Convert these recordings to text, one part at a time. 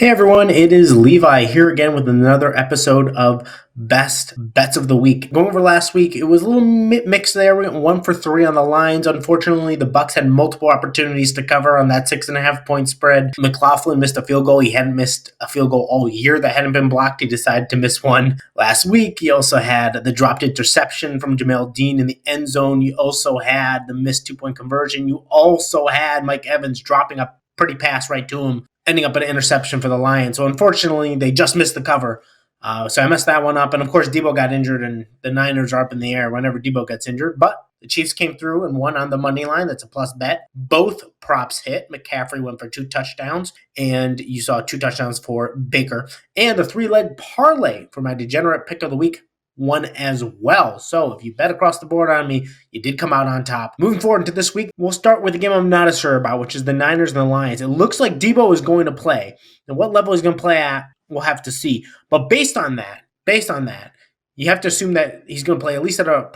Hey everyone, it is Levi here again with another episode of Best Bets of the Week. Going over last week, it was a little mixed there. We went 1 for 3 on the lines. Unfortunately, the Bucks had multiple opportunities to cover on that 6.5 point spread. McLaughlin missed a field goal. He hadn't missed a field goal all year that hadn't been blocked. He decided to miss one last week. He also had the dropped interception from Jamel Dean in the end zone. You also had the missed 2-point conversion. You also had Mike Evans dropping a pretty pass right to him, ending up an interception for the Lions. So unfortunately, they just missed the cover. So I messed that one up. And of course, Debo got injured, and the Niners are up in the air whenever Debo gets injured. But the Chiefs came through and won on the money line. That's a plus bet. Both props hit. McCaffrey went for 2 touchdowns, and you saw 2 touchdowns for Baker. And the 3-leg parlay for my degenerate pick of the week won as well. So if you bet across the board on me, you did come out on top. Moving forward into this week, we'll start with the game I'm not as sure about, which is the Niners and the Lions. It looks like Debo is going to play. And what level he's going to play at, we'll have to see. But based on that, you have to assume that he's going to play at least at a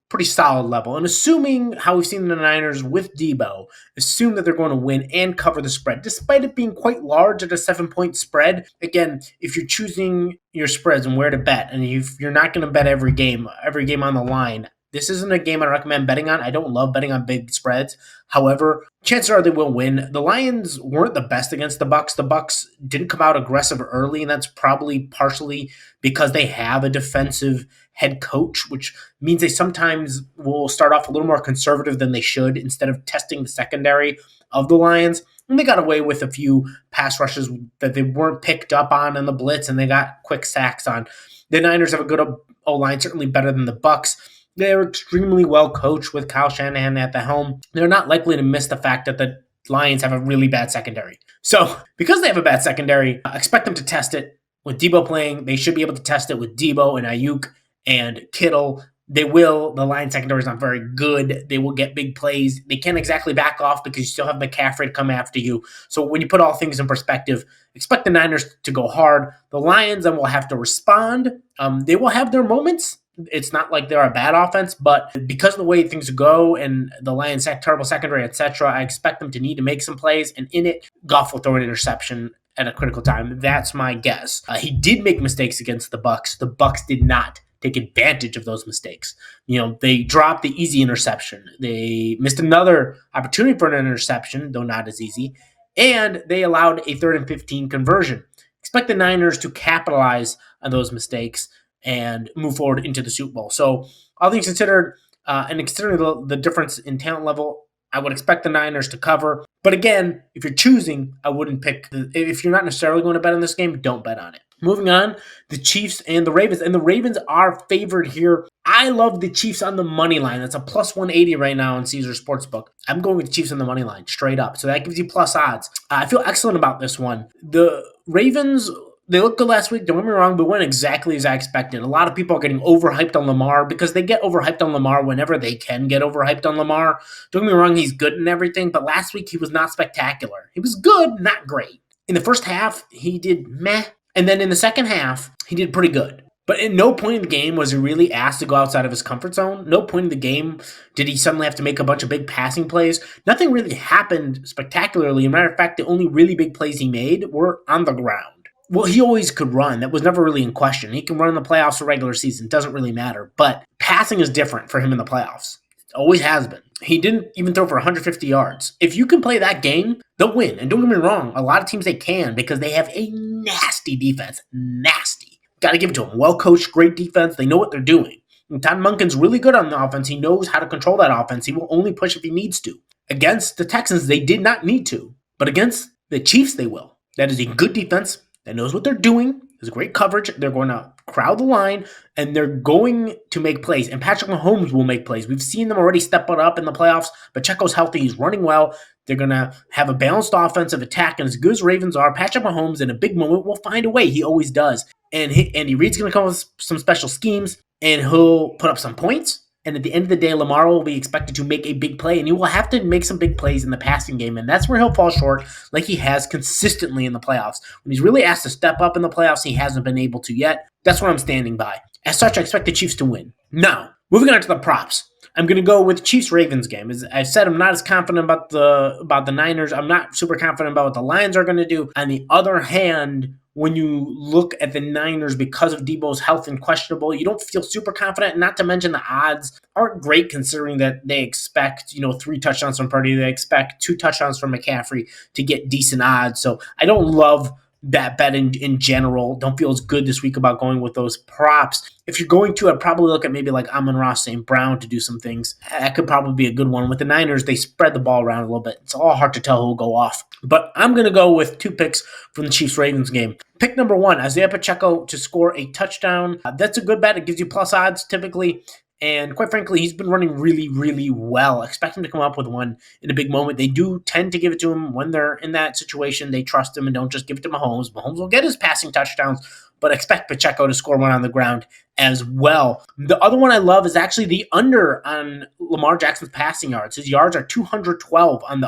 pretty solid level. And assuming how we've seen the Niners with Debo, assume that they're going to win and cover the spread, despite it being quite large at a 7-point spread. Again, if you're choosing your spreads and where to bet, and if you're not going to bet every game on the line, this isn't a game I recommend betting on. I don't love betting on big spreads. However, chances are they will win. The Lions weren't the best against the Bucks. The Bucks didn't come out aggressive early, and that's probably partially because they have a defensive head coach, which means they sometimes will start off a little more conservative than they should instead of testing the secondary of the Lions. And they got away with a few pass rushes that they weren't picked up on in the blitz, and they got quick sacks on. The Niners have a good O-line, certainly better than the Bucks. They're extremely well coached with Kyle Shanahan at the helm. They're not likely to miss the fact that the Lions have a really bad secondary. So because they have a bad secondary, expect them to test it. With Debo playing, they should be able to test it with Debo and Ayuk and Kittle. They will. The Lions secondary is not very good. They will get big plays. They can't exactly back off because you still have McCaffrey to come after you. So when you put all things in perspective, expect the Niners to go hard. The Lions then will have to respond. They will have their moments. It's not like they're a bad offense, but because of the way things go and the Lions' terrible secondary, etc., I expect them to need to make some plays. And in it, Goff will throw an interception at a critical time. That's my guess. He did make mistakes against the Bucks. The Bucks did not take advantage of those mistakes. They dropped the easy interception. They missed another opportunity for an interception, though not as easy. And they allowed a 3rd and 15 conversion. Expect the Niners to capitalize on those mistakes and move forward into the Super Bowl. So all things considered, and considering the difference in talent level, I would expect the Niners to cover. But again, if you're choosing, I wouldn't pick. If you're not necessarily going to bet on this game, don't bet on it. Moving on, the Chiefs and the Ravens. And the Ravens are favored here. I love the Chiefs on the money line. That's a plus 180 right now on Caesar Sportsbook. I'm going with the Chiefs on the money line, straight up. So that gives you plus odds. I feel excellent about this one. The Ravens, they looked good last week, don't get me wrong, but went exactly as I expected. A lot of people are getting overhyped on Lamar because they get overhyped on Lamar whenever they can get overhyped on Lamar. Don't get me wrong, he's good and everything, but last week he was not spectacular. He was good, not great. In the first half, he did meh, and then in the second half, he did pretty good. But at no point in the game was he really asked to go outside of his comfort zone. No point in the game did he suddenly have to make a bunch of big passing plays. Nothing really happened spectacularly. As a matter of fact, the only really big plays he made were on the ground. Well, he always could run. That was never really in question. He can run in the playoffs or regular season. It doesn't really matter. But passing is different for him in the playoffs. It always has been. He didn't even throw for 150 yards. If you can play that game, they'll win. And don't get me wrong, a lot of teams they can because they have a nasty defense. Nasty. Got to give it to them. Well-coached, great defense. They know what they're doing. And Todd Monken's really good on the offense. He knows how to control that offense. He will only push if he needs to. Against the Texans, they did not need to. But against the Chiefs, they will. That is a good defense that knows what they're doing. There's great coverage. They're going to crowd the line, and they're going to make plays. And Patrick Mahomes will make plays. We've seen them already step it up in the playoffs. Pacheco's healthy. He's running well. They're going to have a balanced offensive attack. And as good as Ravens are, Patrick Mahomes in a big moment will find a way. He always does. And Andy Reid's going to come with some special schemes, and he'll put up some points. And at the end of the day, Lamar will be expected to make a big play, and he will have to make some big plays in the passing game, and that's where he'll fall short like he has consistently in the playoffs. When he's really asked to step up in the playoffs, he hasn't been able to yet. That's what I'm standing by. As such, I expect the Chiefs to win. Now, moving on to the props. I'm going to go with Chiefs-Ravens game. As I said, I'm not as confident about the Niners. I'm not super confident about what the Lions are going to do. On the other hand, when you look at the Niners, because of Debo's health and questionable, you don't feel super confident. Not to mention the odds aren't great considering that they expect, 3 touchdowns from Purdy. They expect 2 touchdowns from McCaffrey to get decent odds. So I don't love that bet in general. Don't feel as good this week about going with those props. If you're going to, I'd probably look at maybe like Amon-Ra St. Brown to do some things. That could probably be a good one. With the Niners, they spread the ball around a little bit. It's all hard to tell who will go off. But I'm going to go with 2 picks from the Chiefs-Ravens game. Pick number 1, Isaiah Pacheco to score a touchdown. That's a good bet. It gives you plus odds typically. And quite frankly, he's been running really, really well. Expect him to come up with one in a big moment. They do tend to give it to him when they're in that situation. They trust him and don't just give it to Mahomes. Mahomes will get his passing touchdowns, but expect Pacheco to score one on the ground as well. The other one I love is actually the under on Lamar Jackson's passing yards. His yards are 212 on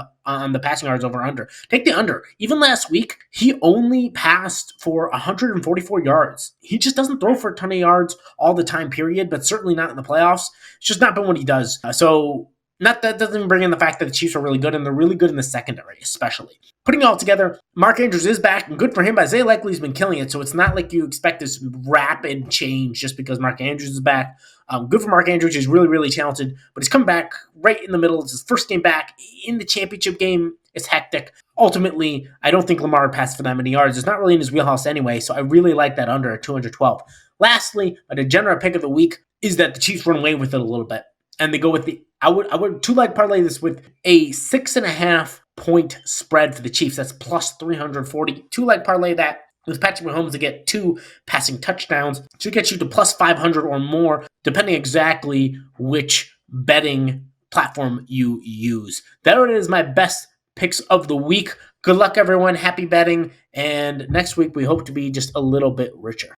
the passing yards over under. Take the under. Even last week, he only passed for 144 yards. He just doesn't throw for a ton of yards all the time, period, but certainly not in the playoffs. It's just not been what he does. Not that doesn't bring in the fact that the Chiefs are really good, and they're really good in the secondary, especially. Putting it all together, Mark Andrews is back, and good for him. Isaiah Likely's been killing it, so it's not like you expect this rapid change just because Mark Andrews is back. Good for Mark Andrews. He's really, really talented, but he's come back right in the middle. It's his first game back in the championship game. It's hectic. Ultimately, I don't think Lamar passed for that many yards. It's not really in his wheelhouse anyway, so I really like that under at 212. Lastly, a degenerate pick of the week is that the Chiefs run away with it a little bit. And they go with I would 2-leg parlay this with a 6.5 point spread for the Chiefs. That's plus 340. 2-leg parlay that with Patrick Mahomes to get 2 passing touchdowns. Should get you to plus 500 or more, depending exactly which betting platform you use. That is my best picks of the week. Good luck, everyone. Happy betting. And next week, we hope to be just a little bit richer.